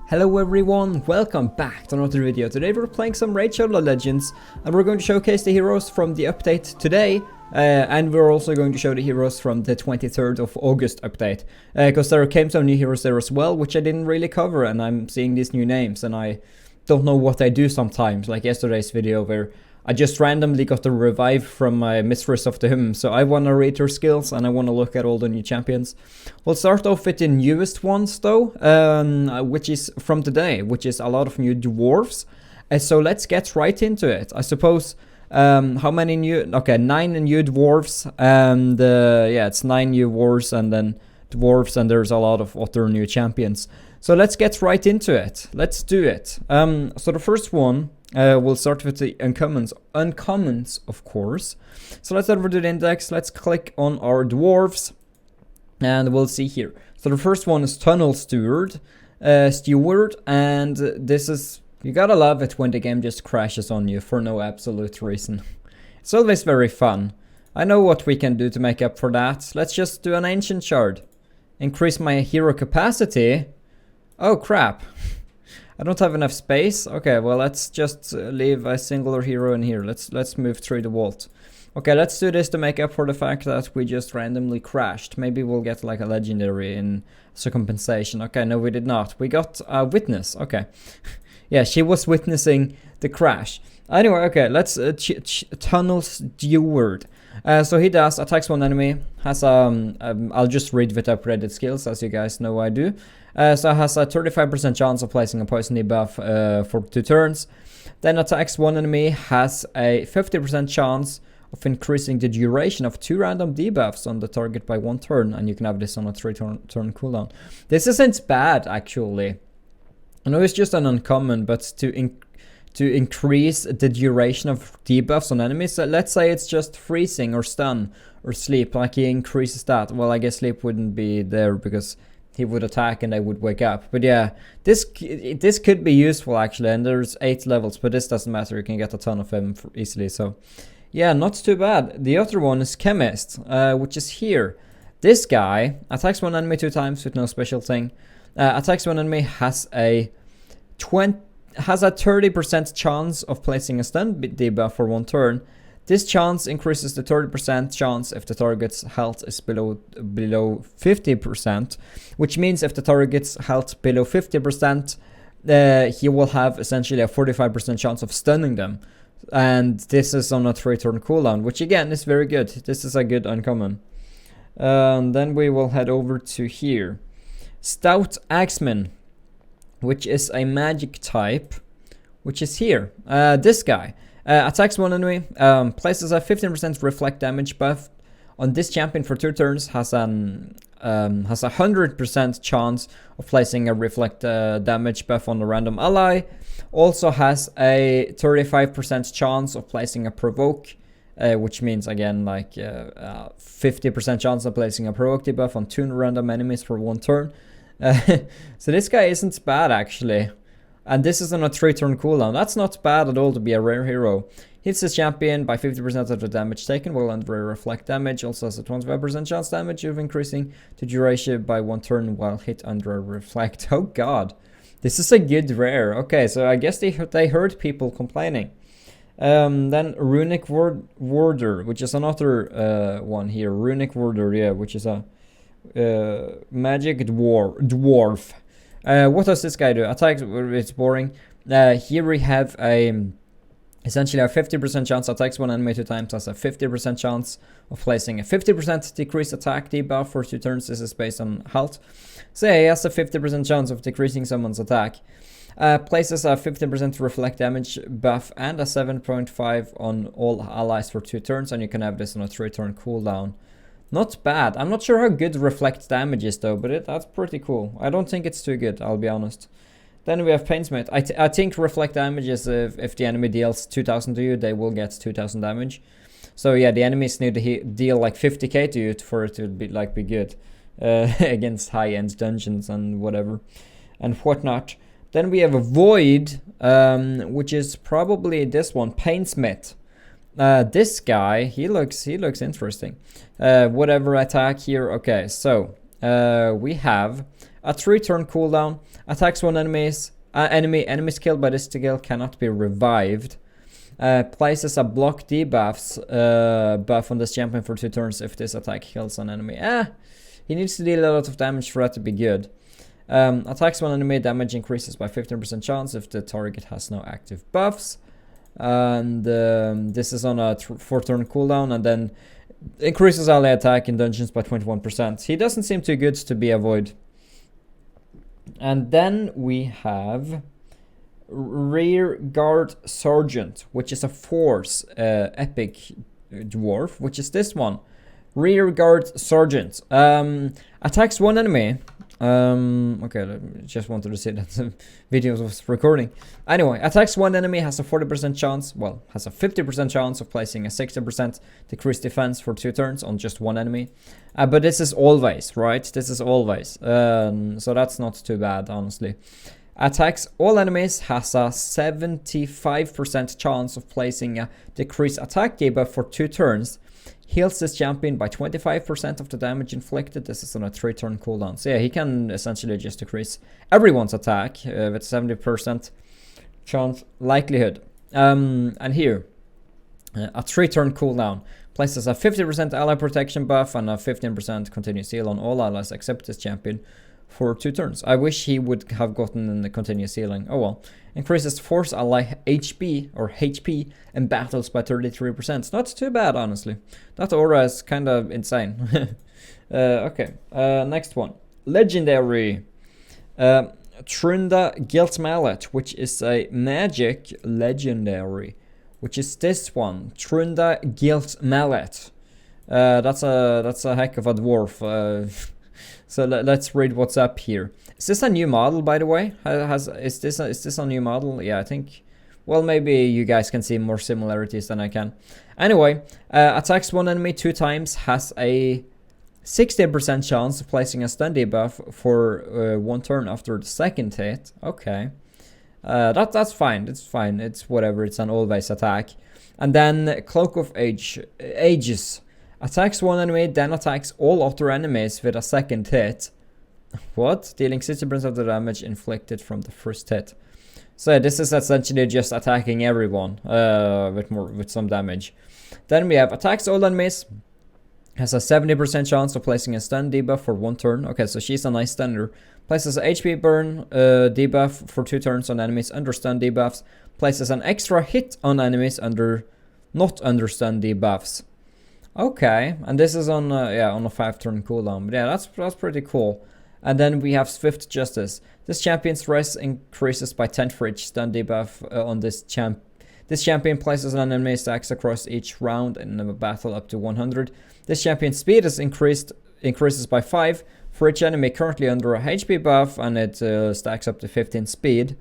Hello everyone, welcome back to another video. Today we're playing some Raid Shadow Legends and we're going to showcase the heroes from the update today. And we're also going to show the heroes from the 23rd of August update. Because there came some new heroes there as well, which I didn't really cover, and I'm seeing these new names and I don't know what they do sometimes, like yesterday's video where I just randomly got a revive from my Mistress of the Hymns, so I want to read her skills and I want to look at all the new champions. We'll start off with the newest ones though, which is from today, which is a lot of new dwarves. So let's get right into it. I suppose, how many new, okay, 9 new dwarves, and yeah, it's 9 new wars and then dwarves, and there's a lot of other new champions. So let's get right into it. Let's do it. So the first one, we'll start with the uncommons, of course. So let's head over to the index. Let's click on our dwarves, and we'll see here. So the first one is Steward, and this is, you gotta love it when the game just crashes on you for no absolute reason. It's always very fun. I know what we can do to make up for that. Let's just do an ancient shard. Increase my hero capacity. Oh crap. I don't have enough space. Okay, well let's just leave a singular hero in here. Let's move through the vault. Okay, let's do this to make up for the fact that we just randomly crashed. Maybe we'll get like a legendary in as a compensation. Okay, no we did not. We got a witness. Okay. Yeah, she was witnessing the crash. Anyway, okay, let's tunnel Steward. So he does attacks one enemy, has I'll just read with upgraded skills, as you guys know I do. So has a 35% chance of placing a poison debuff for 2 turns. Then attacks one enemy, has a 50% chance of increasing the duration of 2 random debuffs on the target by 1 turn, and you can have this on a 3-turn cooldown. This isn't bad actually. I know it's just an uncommon, but to increase the duration of debuffs on enemies, so let's say it's just freezing or stun or sleep, like he increases that. Well, I guess sleep wouldn't be there because he would attack and they would wake up. But yeah, this could be useful actually, and there's 8 levels, but this doesn't matter, you can get a ton of them easily, so yeah, not too bad. The other one is Chemist, which is here. This guy attacks one enemy 2 times with no special thing. Attacks one enemy, has a 30% chance of placing a stun debuff for 1 turn. This chance increases to 30% chance if the target's health is below 50%, which means if the target's health below 50%, he will have essentially a 45% chance of stunning them. And this is on a 3-turn cooldown, which again is very good. This is a good uncommon. Then we will head over to here. Stout Axeman, which is a magic type, which is here. This guy attacks one enemy, places a 15% reflect damage buff on this champion for 2 turns, has a 100% chance of placing a reflect damage buff on a random ally, also has a 35% chance of placing a provoke, which means again like 50% chance of placing a provoke debuff on 2 random enemies for 1 turn. So this guy isn't bad actually, and this is on a 3-turn cooldown. That's not bad at all to be a rare hero. Hits his champion by 50% of the damage taken while under a reflect damage. Also has a 25% chance damage of increasing the duration by 1 turn while hit under a reflect. Oh god, this is a good rare. Okay, so I guess they heard people complaining. Then Runic Warder, which is another one here. Runic Warder, yeah, which is a magic dwarf. What does this guy do? Attacks, it's boring. Here we have essentially a 50% chance, attacks one enemy 2 times, has a 50% chance of placing a 50% decreased attack debuff for 2 turns. This is based on health. So he has a 50% chance of decreasing someone's attack. Places a 15% reflect damage buff and a 7.5 on all allies for 2 turns, and you can have this on a 3-turn cooldown. Not bad. I'm not sure how good reflect damage is though, but that's pretty cool. I don't think it's too good, I'll be honest. Then we have Painsmith. I think reflect damage is if the enemy deals 2000 to you, they will get 2000 damage. So yeah, the enemies need to deal like 50k to you for it to be good against high-end dungeons and whatever and whatnot. Then we have a Void, which is probably this one, Painsmith. This guy, he looks interesting. Whatever attack here. Okay, so we have a 3-turn cooldown, attacks one enemies killed by this skill cannot be revived. Places a block debuffs buff on this champion for 2 turns if this attack kills an enemy. He needs to deal a lot of damage for that to be good. Attacks one enemy, damage increases by 15% chance if the target has no active buffs. And this is on a 4-turn cooldown, and then increases ally attack in dungeons by 21%. He doesn't seem too good to be a void. And then we have Rearguard Sergeant, which is a force epic dwarf, which is this one. Rearguard Sergeant. Attacks one enemy. Okay, just wanted to say that the video was recording. Anyway, attacks one enemy, has a 40% chance, well, has a 50% chance of placing a 60% decreased defense for 2 turns on just one enemy. But this is always, right? This is always. So that's not too bad, honestly. Attacks all enemies, has a 75% chance of placing a decreased attack debuff for 2 turns. Heals this champion by 25% of the damage inflicted. This is on a 3-turn cooldown. So yeah, he can essentially just decrease everyone's attack with 70% chance likelihood. And here, a 3-turn cooldown. Places a 50% ally protection buff and a 15% continuous heal on all allies except this champion for 2 turns. I wish he would have gotten the continuous healing. Oh well. Increases force ally HP in battles by 33%. It's not too bad, honestly. That aura is kind of insane. Okay, next one. Legendary. Trunda Guilt Mallet, which is a magic legendary. Which is this one. Trunda Guilt Mallet. That's a heck of a dwarf. So let's read what's up here. Is this a new model, by the way? Is this a new model? Yeah, I think. Well, maybe you guys can see more similarities than I can. Anyway, attacks one enemy 2 times, has a 60% chance of placing a stun debuff for 1 turn after the 2nd hit. Okay, that's fine. It's fine. It's whatever. It's an always attack. And then Cloak of Ages. Attacks one enemy, then attacks all other enemies with a 2nd hit. What? Dealing 60% of the damage inflicted from the 1st hit. So this is essentially just attacking everyone with some damage. Then we have attacks all enemies. Has a 70% chance of placing a stun debuff for 1 turn. Okay, so she's a nice stunner. Places a HP burn debuff for 2 turns on enemies under stun debuffs. Places an extra hit on enemies not under stun debuffs. Okay, and this is on a 5-turn cooldown. But yeah, that's pretty cool. And then we have Swift Justice. This champion's res increases by 10 for each stun debuff on this champ. This champion places an enemy stacks across each round in a battle up to 100. This champion's speed is increases by 5 for each enemy currently under a HP buff, and it stacks up to 15 speed.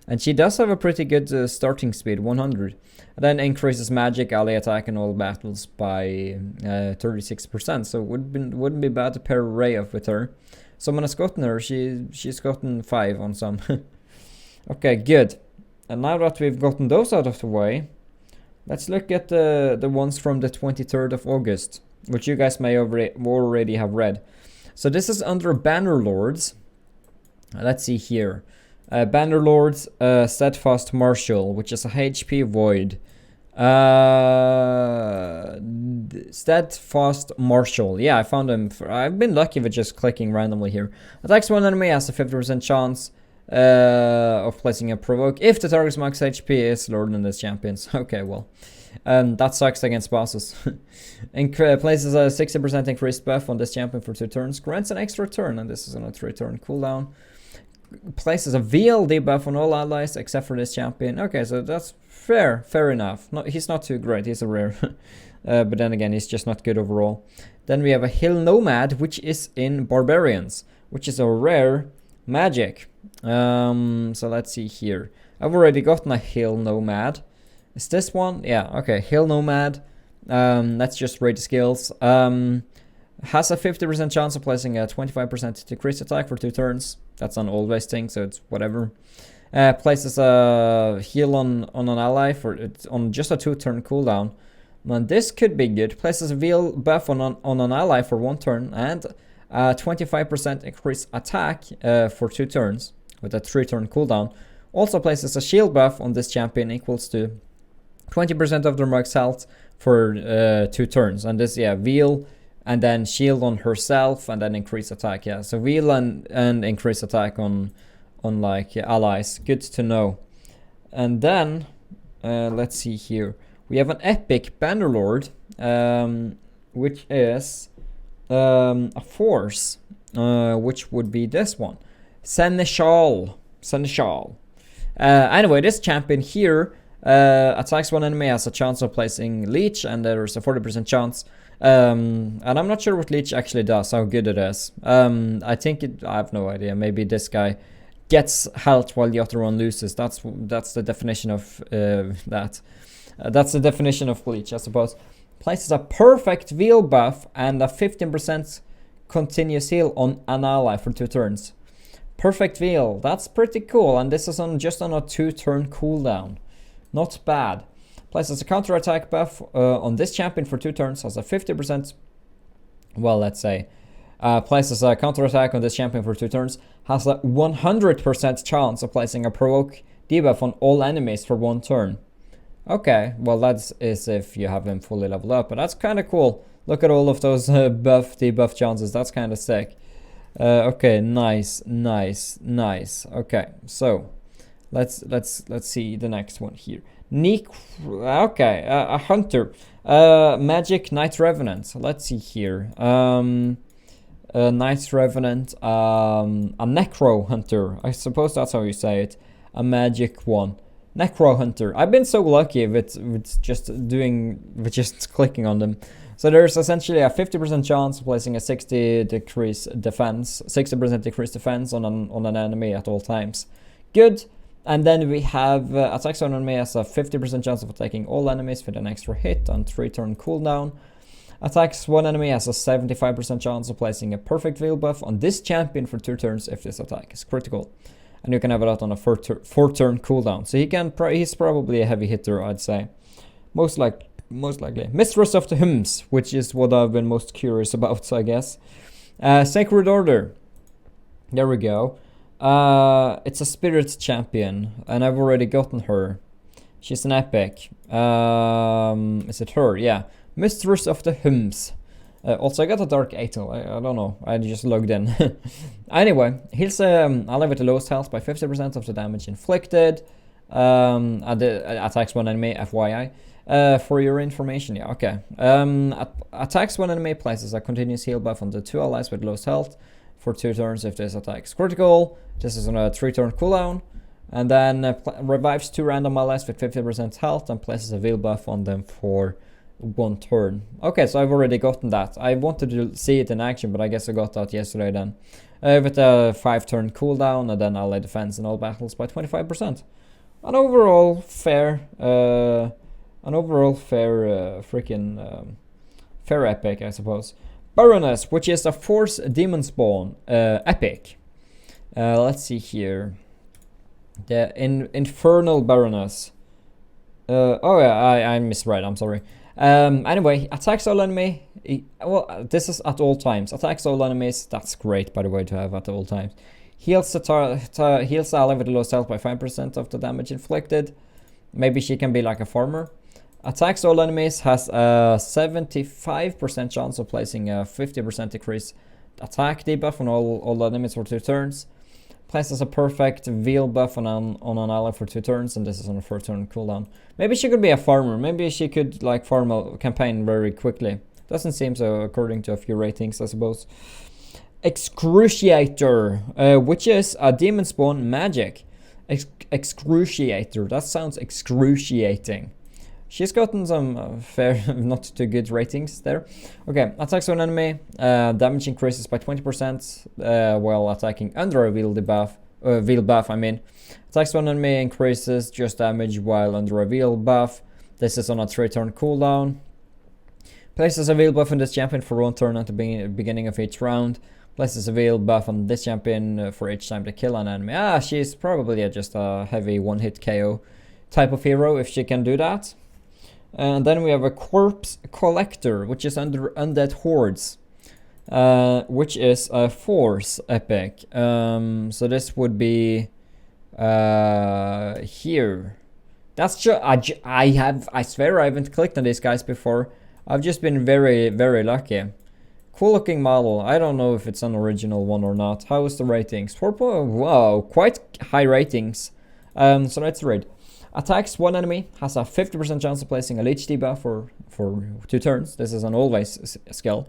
And she does have a pretty good starting speed, 100. And then increases magic, ally attack in all battles by 36%. So it wouldn't be bad to pair Ray up with her. Someone has gotten her. She's gotten 5 on some. Okay, good. And now that we've gotten those out of the way, let's look at the ones from the 23rd of August, which you guys may already have read. So this is under Bannerlords. Let's see here. Bannerlords, Steadfast Marshal, which is a HP void. Steadfast Marshal. Yeah, I found him. I've been lucky with just clicking randomly here. Attacks one enemy, has a 50% chance of placing a provoke if the target's max HP is lower than this champion's. Okay, well, that sucks against bosses. Places a 60% increased buff on this champion for 2 turns. Grants an extra turn, and this is on a 3-turn cooldown. Places a VL debuff on all allies except for this champion. Okay, so that's fair enough. He's not too great, he's a rare. But then again, he's just not good overall. Then we have a Hill Nomad, which is in Barbarians, which is a rare magic. So let's see here. I've already gotten a Hill Nomad. Is this one? Yeah, okay, Hill Nomad. Let's just rate the skills. Has a 50% chance of placing a 25% decreased attack for 2 turns. That's an always thing, so it's whatever. Places a heal on an ally on just a 2-turn cooldown. And this could be good. Places a heal buff on an ally for 1 turn, and 25% increased attack for 2 turns with a 3-turn cooldown. Also places a shield buff on this champion equals to 20% of their max health for 2 turns. And this, yeah, Veil and then shield on herself and then increase attack. Yeah, so Veil and increase attack on like allies. Good to know. And then let's see here. We have an epic Bannerlord, which is a force, which would be this one, Seneschal. Anyway, this champion here attacks one enemy, has a chance of placing Leech, and there's a 40% chance. And I'm not sure what Leech actually does, how good it is. I have no idea. Maybe this guy gets health while the other one loses. That's the definition of that. That's the definition of Leech, I suppose. Places a perfect Veil buff and a 15% continuous heal on an ally for 2 turns. Perfect Veil, that's pretty cool, and this is just on a 2-turn cooldown. Not bad. Places a counter attack buff on this champion for 2 turns, has a 50%, well, let's say, places a counter attack on this champion for 2 turns, has a 100% chance of placing a provoke debuff on all enemies for 1 turn. Okay, well, that's if you have him fully leveled up, but that's kind of cool. Look at all of those debuff chances. That's kind of sick. Okay, nice. Okay, so let's see the next one here. Okay, a hunter, magic Knight Revenant. Let's see here. Knight Revenant, a Necrohunter. I suppose that's how you say it. A magic one. Necrohunter. I've been so lucky with just clicking on them. So there's essentially a 50% chance of placing a 60% decreased defense on an enemy at all times. Good. And then we have attacks on enemy has a 50% chance of attacking all enemies with an extra hit on 3-turn cooldown. Attacks one enemy has a 75% chance of placing a perfect Veil buff on this champion for 2 turns if this attack is critical. And you can have it out on a 4-turn cooldown. So he's probably a heavy hitter, I'd say. Most likely. Mistress of the Hymns, which is what I've been most curious about, I guess. Sacred Order. There we go. It's a spirit champion, and I've already gotten her. She's an epic. Is it her? Yeah. Mistress of the Hymns. Also, I got a Dark Angel. I don't know. I just logged in. Anyway, heals ally with the lowest health by 50% of the damage inflicted. Attacks one enemy, FYI. For your information, yeah, okay. Attacks one enemy, places a continuous heal buff on the 2 allies with lowest health for 2 turns if this attack is critical. This is on a 3-turn cooldown. And then revives 2 random allies with 50% health and places a Veil buff on them for 1 turn. Okay, so I've already gotten that. I wanted to see it in action, but I guess I got that yesterday then. With a 5-turn cooldown and then ally defense in all battles by 25%. An overall fair fair epic, I suppose. Baroness, which is a Force Demon Spawn epic. Let's see here. The Infernal Baroness. Oh yeah, I misread, I'm sorry. Anyway, attacks all enemy. Well, this is at all times. Attacks all enemies. That's great, by the way, to have at all times. Heals heals ally with the lowest health by 5% of the damage inflicted. Maybe she can be like a farmer. Attacks all enemies, has a 75% chance of placing a 50% decrease attack debuff on all enemies for 2 turns. Places a perfect Veil buff on an ally for 2 turns, and this is on a 4-turn cooldown. Maybe she could be a farmer. Maybe she could like farm a campaign very quickly. Doesn't seem so according to a few ratings, I suppose. Excruciator, which is a demon spawn magic. Excruciator. That sounds excruciating. She's gotten some fair, not too good ratings there. Okay, attacks on enemy. Damage increases by 20% while attacking under a Veil buff. Attacks on enemy increases just damage while under a Veil buff. This is on a 3-turn cooldown. Places a Veil buff on this champion for 1 turn at the beginning of each round. Places a Veil buff on this champion for each time to kill an enemy. She's probably just a heavy 1-hit KO type of hero if she can do that. And then we have a Corpse Collector, which is under Undead Hordes. which is a force epic. So this would be here. That's just I swear I haven't clicked on these guys before. I've just been very, very lucky. Cool looking model. I don't know if it's an original one or not. How is the ratings? 4. Wow, quite high ratings. So let's read. Attacks one enemy, has a 50% chance of placing a leech debuff for 2 turns. This is an always skill.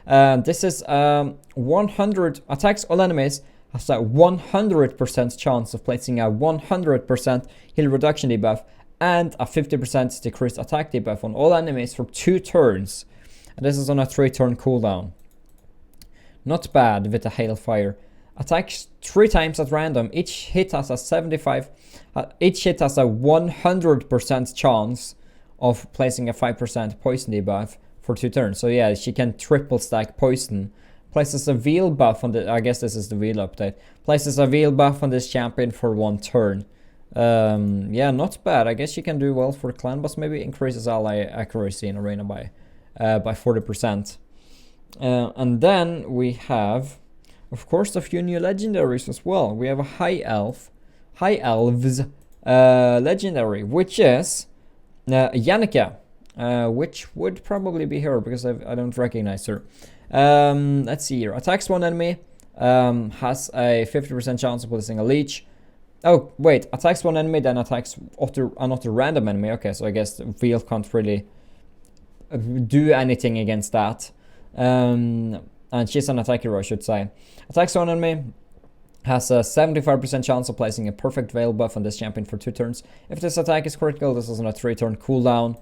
This is 100 attacks all enemies, has a 100% chance of placing a 100% heal reduction debuff and a 50% decreased attack debuff on all enemies for 2 turns. And this is on a 3-turn cooldown. Not bad with the Hailfire. Attacks 3 times at random. Each hit has a 100% chance of placing a 5% poison debuff for 2 turns. So yeah, she can triple stack poison. Places a veil buff on the, I guess this is the veil update. Places a veil buff on this champion for 1 turn. Yeah, not bad. I guess she can do well for clan boss. Maybe increases ally accuracy in arena by 40%. And then we have, of course, a few new legendaries as well. We have a high elves legendary, which is Yanuka, which would probably be her because I don't recognize her. Let's see here. Attacks one enemy, has a 50% chance of placing a leech. Oh, wait. Attacks one enemy, then attacks another random enemy. Okay, so I guess the Veil can't really do anything against that. And she's an attack hero, I should say. Attacks one enemy, has a 75% chance of placing a perfect veil buff on this champion for 2 turns. If this attack is critical, this is on a 3-turn cooldown.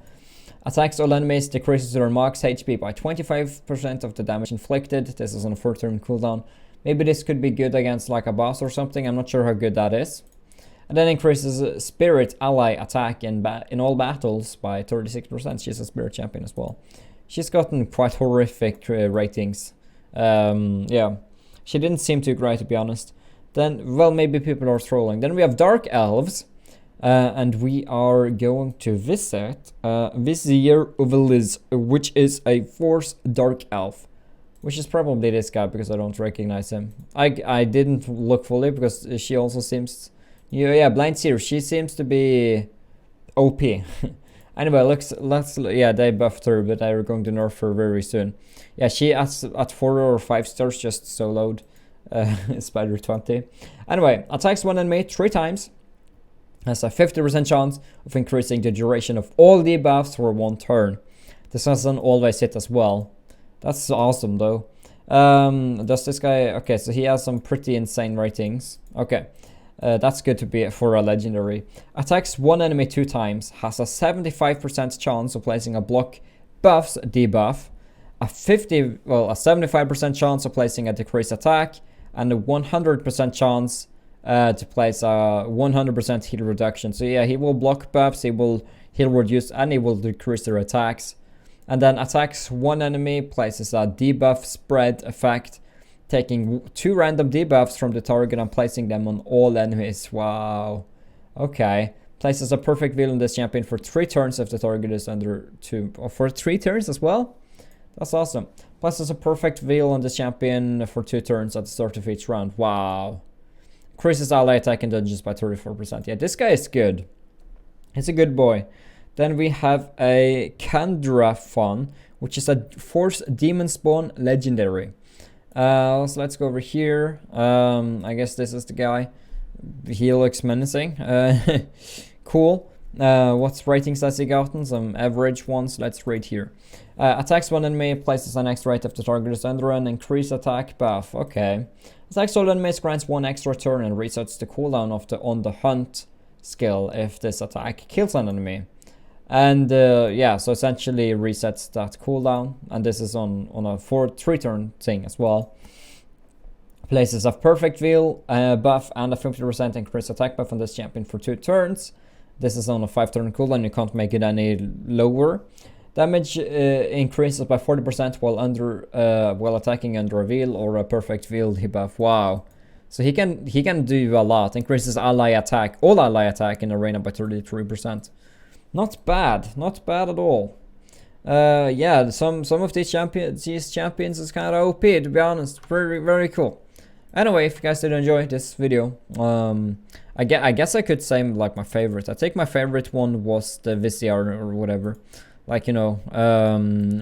Attacks all enemies, decreases their max HP by 25% of the damage inflicted. This is on a 4-turn cooldown. Maybe this could be good against like a boss or something. I'm not sure how good that is. And then increases spirit ally attack in all battles by 36%. She's a spirit champion as well. She's gotten quite horrific ratings. Yeah, she didn't seem too great, to be honest. Then, well, maybe people are trolling. Then we have Dark Elves. And we are going to visit Visser Dark, which is a Force Dark Elf. Which is probably this guy because I don't recognize him. I didn't look fully because she also seems... Yeah, Blind Seer, she seems to be OP. Anyway, yeah, they buffed her, but they're going to nerf her very soon. Yeah, she at 4 or 5 stars just soloed Spider 20. Anyway, attacks one enemy 3 times. Has a 50% chance of increasing the duration of all debuffs for 1 turn. This has an always hit as well. That's awesome though. Does this guy... Okay, so he has some pretty insane ratings. Okay. That's good to be for a legendary. Attacks one enemy 2 times. Has a 75% chance of placing a block buffs debuff. A 75% chance of placing a decreased attack. And a 100% chance to place a 100% heal reduction. So yeah, he will block buffs, he will heal reduce, and he will decrease their attacks. And then attacks one enemy, places a debuff spread effect, taking 2 random debuffs from the target and placing them on all enemies. Wow. Okay. Places a perfect veil on this champion for 3 turns if the target is under 2. Or for 3 turns as well? That's awesome. Places a perfect veil on this champion for 2 turns at the start of each round. Wow. Increases ally attack in dungeons by 34%. Yeah, this guy is good. He's a good boy. Then we have a Kandra Fun, which is a Force Demon Spawn legendary. So let's go over here. I guess this is the guy. He looks menacing. Cool. What ratings has he gotten? Some average ones. Let's read here. Attacks one enemy, places an extra rate if the target is under an increased attack buff. Okay. Attacks all enemies, grants 1 extra turn and resets the cooldown of the On the Hunt skill if this attack kills an enemy. And yeah, so essentially resets that cooldown. And this is on a 3-turn thing as well. Places a perfect veil buff and a 50% increased attack buff on this champion for 2 turns. This is on a 5-turn cooldown, you can't make it any lower. Damage increases by 40% while attacking under a veil or a perfect veil debuff. Wow. So he can do a lot. Increases ally attack, all ally attack in arena by 33%. Not bad at all. Yeah, some of these champions is kind of OP, to be honest. Very cool. Anyway, if you guys did enjoy this video, I guess I could say like my favorite. I think my favorite one was the Visser or whatever. Like, you know,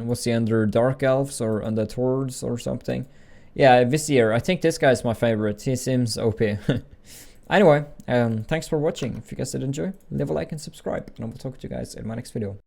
was he under Dark Elves or under Dwarves or something? Yeah, Visser. I think this guy's my favorite. He seems OP. Anyway, thanks for watching. If you guys did enjoy, leave a like and subscribe, and I will talk to you guys in my next video.